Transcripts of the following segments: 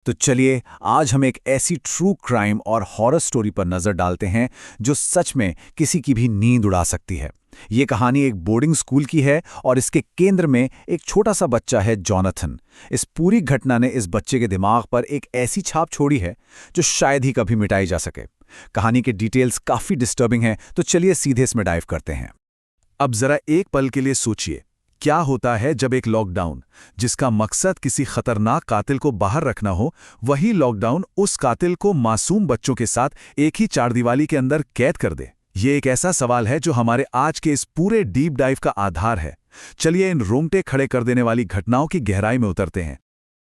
तो चलिए आज हम एक ऐसी ट्रू क्राइम और हॉरर स्टोरी पर नजर डालते हैं जो सच में किसी की भी नींद उड़ा सकती है। ये कहानी एक बोर्डिंग स्कूल की है और इसके केंद्र में एक छोटा सा बच्चा है, जॉनथन। इस पूरी घटना ने इस बच्चे के दिमाग पर एक ऐसी छाप छोड़ी है जो शायद ही कभी मिटाई जा सके। कहानी के डिटेल्स काफी डिस्टर्बिंग हैं, तो चलिए सीधे इसमें डाइव करते हैं। अब जरा एक पल के लिए सोचिए, क्या होता है जब एक लॉकडाउन, जिसका मकसद किसी खतरनाक कातिल को बाहर रखना हो, वही लॉकडाउन उस कातिल को मासूम बच्चों के साथ एक ही चारदीवारी के अंदर कैद कर दे। ये एक ऐसा सवाल है जो हमारे आज के इस पूरे डीप डाइव का आधार है। चलिए इन रोंगटे खड़े कर देने वाली घटनाओं की गहराई में उतरते हैं।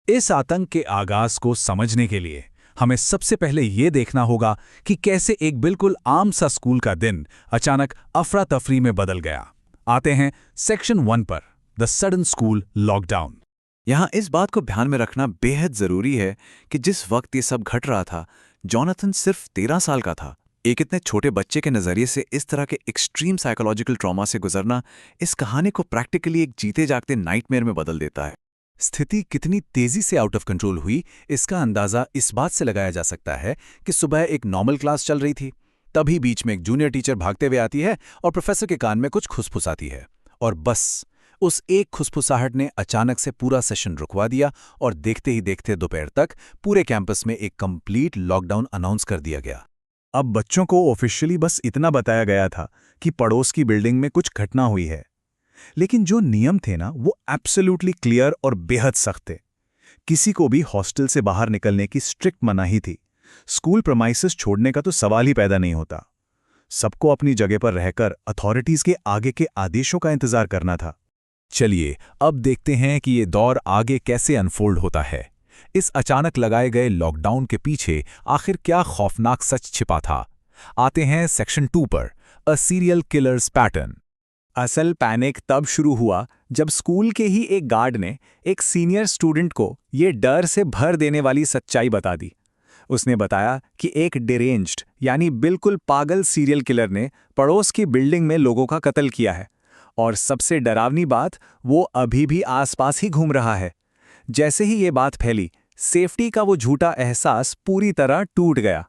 इस आतंक के आगाज को समझने के लिए हमें सबसे पहले ये देखना होगा कि कैसे एक बिल्कुल आम सा स्कूल का दिन अचानक अफरा तफरी में बदल गया। आते हैं सेक्शन 1 पर, द सडन स्कूल लॉकडाउन। यहाँ इस बात को ध्यान में रखना बेहद जरूरी है कि जिस वक्त ये सब घट रहा था, जॉनथन सिर्फ 13 साल का था। एक इतने छोटे बच्चे के नजरिए से इस तरह के एक्सट्रीम साइकोलॉजिकल ट्रॉमा से गुजरना इस कहानी को प्रैक्टिकली एक जीते जागते नाइटमेयर में बदल देता है। स्थिति कितनी तेजी से आउट ऑफ कंट्रोल हुई, इसका अंदाजा इस बात से लगाया जा सकता है कि सुबह एक नॉर्मल क्लास चल रही थी, तभी बीच में एक जूनियर टीचर भागते हुए आती है और प्रोफेसर के कान में कुछ खुसफुसाती है। और बस उस एक खुसफुसाहट ने अचानक से पूरा सेशन रुकवा दिया और देखते ही देखते दोपहर तक पूरे कैंपस में एक कंप्लीट लॉकडाउन अनाउंस कर दिया गया। अब बच्चों को ऑफिशियली बस इतना बताया गया था कि पड़ोस की बिल्डिंग में कुछ घटना हुई है, लेकिन जो नियम थे ना, वो एब्सोल्युटली क्लियर और बेहद सख्त थे। किसी को भी हॉस्टल से बाहर निकलने की स्ट्रिक्ट मनाही थी। स्कूल प्रमाइसेस छोड़ने का तो सवाल ही पैदा नहीं होता। सबको अपनी जगह पर रहकर अथॉरिटीज के आगे के आदेशों का इंतजार करना था। चलिए अब देखते हैं कि ये दौर आगे कैसे अनफोल्ड होता है। इस अचानक लगाए गए लॉकडाउन के पीछे आखिर क्या खौफनाक सच छिपा था। आते हैं सेक्शन 2 पर, अ सीरियल किलर्स पैटर्न। असल पैनिक तब शुरू हुआ जब स्कूल के ही एक गार्ड ने एक सीनियर स्टूडेंट को ये डर से भर देने वाली सच्चाई बता दी। उसने बताया कि एक डिरेंज्ड यानी बिल्कुल पागल सीरियल किलर ने पड़ोस की बिल्डिंग में लोगों का कत्ल किया है, और सबसे डरावनी बात, वो अभी भी आसपास ही घूम रहा है। जैसे ही ये बात फैली, सेफ्टी का वो झूठा एहसास पूरी तरह टूट गया।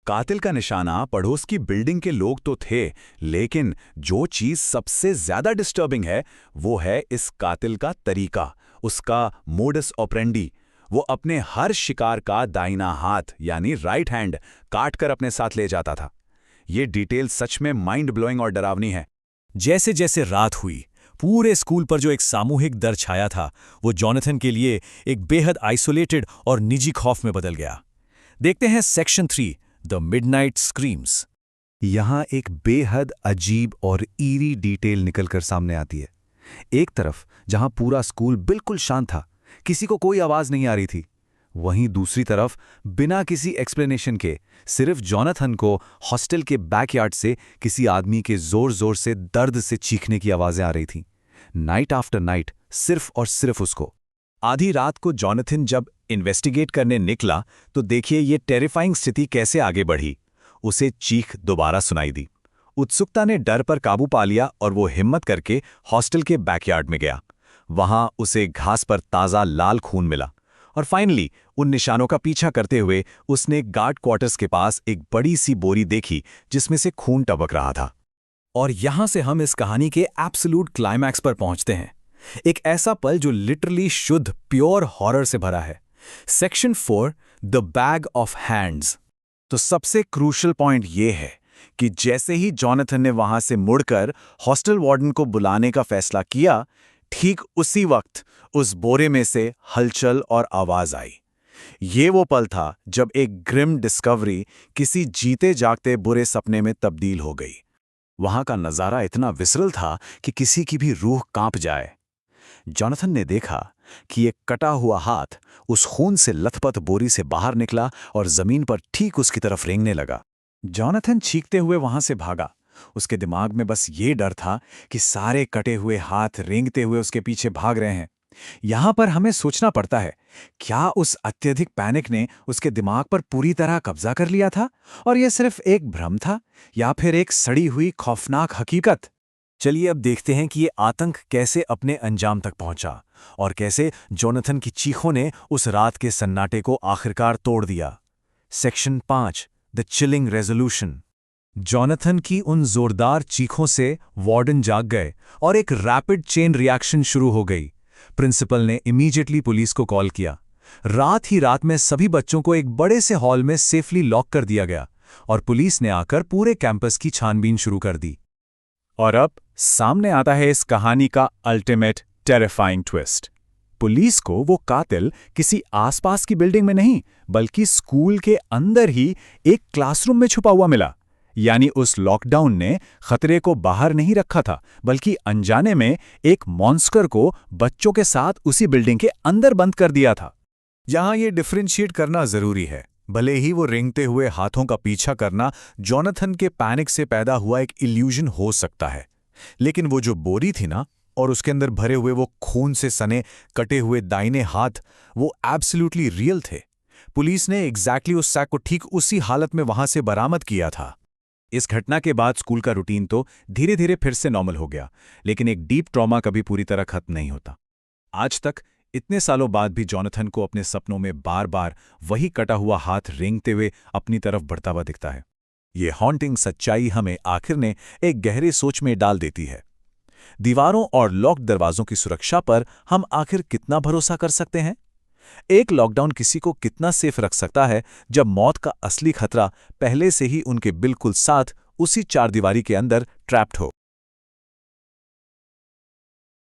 कातिल का निशाना पड़ोस की बिल्डिंग के लोग तो थे, लेकिन जो चीज सबसे ज्यादा डिस्टर्बिंग है वो है इस कातिल का तरीका, उसका मोडस ऑपरेंडी। वो अपने हर शिकार का दाहिना हाथ यानी राइट हैंड काटकर अपने साथ ले जाता था। ये डिटेल सच में माइंड ब्लोइंग और डरावनी है। जैसे जैसे रात हुई, पूरे स्कूल पर जो एक सामूहिक डर छाया था, वो जॉनथन के लिए एक बेहद आइसोलेटेड और निजी खौफ में बदल गया। देखते हैं सेक्शन 3, द मिडनाइट स्क्रीम्स। यहाँ एक बेहद अजीब और ईरी डिटेल निकलकर सामने आती है। एक तरफ जहाँ पूरा स्कूल बिल्कुल शांत था, किसी को कोई आवाज नहीं आ रही थी, वहीं दूसरी तरफ बिना किसी एक्सप्लेनेशन के सिर्फ जॉनथन को हॉस्टल के बैकयार्ड से किसी आदमी के जोर जोर से दर्द से चीखने की आवाजें आ रही थीं। नाइट आफ्टर नाइट सिर्फ और सिर्फ उसको। आधी रात को जॉनथन जब इन्वेस्टिगेट करने निकला तो देखिए ये टेरिफाइंग स्थिति कैसे आगे बढ़ी। उसे चीख दोबारा सुनाई दी। उत्सुकता ने डर पर काबू पा लिया और वो हिम्मत करके हॉस्टल के बैकयार्ड में गया। वहां उसे घास पर ताज़ा लाल खून मिला और फाइनली उन निशानों का पीछा करते हुए उसने गार्ड क्वार्टर्स के पास एक बड़ी सी बोरी देखी जिसमें से खून टपक रहा था। और यहां से हम इस कहानी के एब्सोल्यूट क्लाइमैक्स पर पहुंचते हैं, एक ऐसा पल जो लिटरली शुद्ध प्योर हॉरर से भरा है। Section 4, the bag of hands. तो सबसे क्रूशल पॉइंट ये है कि जैसे ही जॉनथन ने वहां से मुड़कर हॉस्टल वार्डन को बुलाने का फैसला किया, ठीक उसी वक्त उस बोरे में से हलचल और आवाज आई। ये वो पल था जब एक ग्रिम डिस्कवरी किसी जीते जागते बुरे सपने में तब्दील हो गई। वहां का नजारा इतना विसरल था कि किसी की भी रूह कांप जाए। जॉनथन ने देखा कि एक कटा हुआ हाथ उस खून से लथपथ बोरी से बाहर निकला और जमीन पर ठीक उसकी तरफ रेंगने लगा। जॉनथन चीखते हुए वहां से भागा। उसके दिमाग में बस ये डर था कि सारे कटे हुए हाथ रेंगते हुए उसके पीछे भाग रहे हैं। यहां पर हमें सोचना पड़ता है, क्या उस अत्यधिक पैनिक ने उसके दिमाग पर पूरी तरह कब्जा कर लिया था और यह सिर्फ एक भ्रम था, या फिर एक सड़ी हुई खौफनाक हकीकत। चलिए अब देखते हैं कि ये आतंक कैसे अपने अंजाम तक पहुंचा और कैसे जोनाथन की चीखों ने उस रात के सन्नाटे को आखिरकार तोड़ दिया। Section 5 the chilling resolution. Jonathan की उन जोरदार चीखों से वार्डन जाग गए और एक रैपिड चेन रिएक्शन शुरू हो गई। प्रिंसिपल ने इमीडिएटली पुलिस को कॉल किया। रात ही रात में सभी बच्चों को एक बड़े से हॉल में सेफली लॉक कर दिया गया और पुलिस ने आकर पूरे कैंपस की छानबीन शुरू कर दी। और अब सामने आता है इस कहानी का अल्टीमेट टेरिफाइंग ट्विस्ट। पुलिस को वो कातिल किसी आसपास की बिल्डिंग में नहीं, बल्कि स्कूल के अंदर ही एक क्लासरूम में छुपा हुआ मिला। यानी उस लॉकडाउन ने खतरे को बाहर नहीं रखा था, बल्कि अनजाने में एक मॉन्स्टर को बच्चों के साथ उसी बिल्डिंग के अंदर बंद कर दिया था। यहां ये डिफरेंशिएट करना जरूरी है। भले ही वो रेंगते हुए हाथों का पीछा करना जोनाथन के पैनिक से पैदा हुआ एक इल्यूजन हो सकता है, लेकिन वो जो बोरी थी ना, और उसके अंदर भरे हुए वो खून से सने कटे हुए दाहिने हाथ, वो एब्सोल्युटली रियल थे। पुलिस ने एग्जैक्टली उस सैक को ठीक उसी हालत में वहां से बरामद किया था। इस घटना के बाद स्कूल का रूटीन तो धीरे धीरे फिर से नॉर्मल हो गया, लेकिन एक डीप ट्रॉमा कभी पूरी तरह खत्म नहीं होता। आज तक इतने सालों बाद भी जोनाथन को अपने सपनों में बार बार वही कटा हुआ हाथ रेंगते हुए अपनी तरफ बढ़ता हुआ दिखता है। ये हॉन्टिंग सच्चाई हमें आखिर में एक गहरे सोच में डाल देती है। दीवारों और लॉक दरवाजों की सुरक्षा पर हम आखिर कितना भरोसा कर सकते हैं? एक लॉकडाउन किसी को कितना सेफ रख सकता है जब मौत का असली खतरा पहले से ही उनके बिल्कुल साथ उसी चारदीवारी के अंदर ट्रैप्ड हो?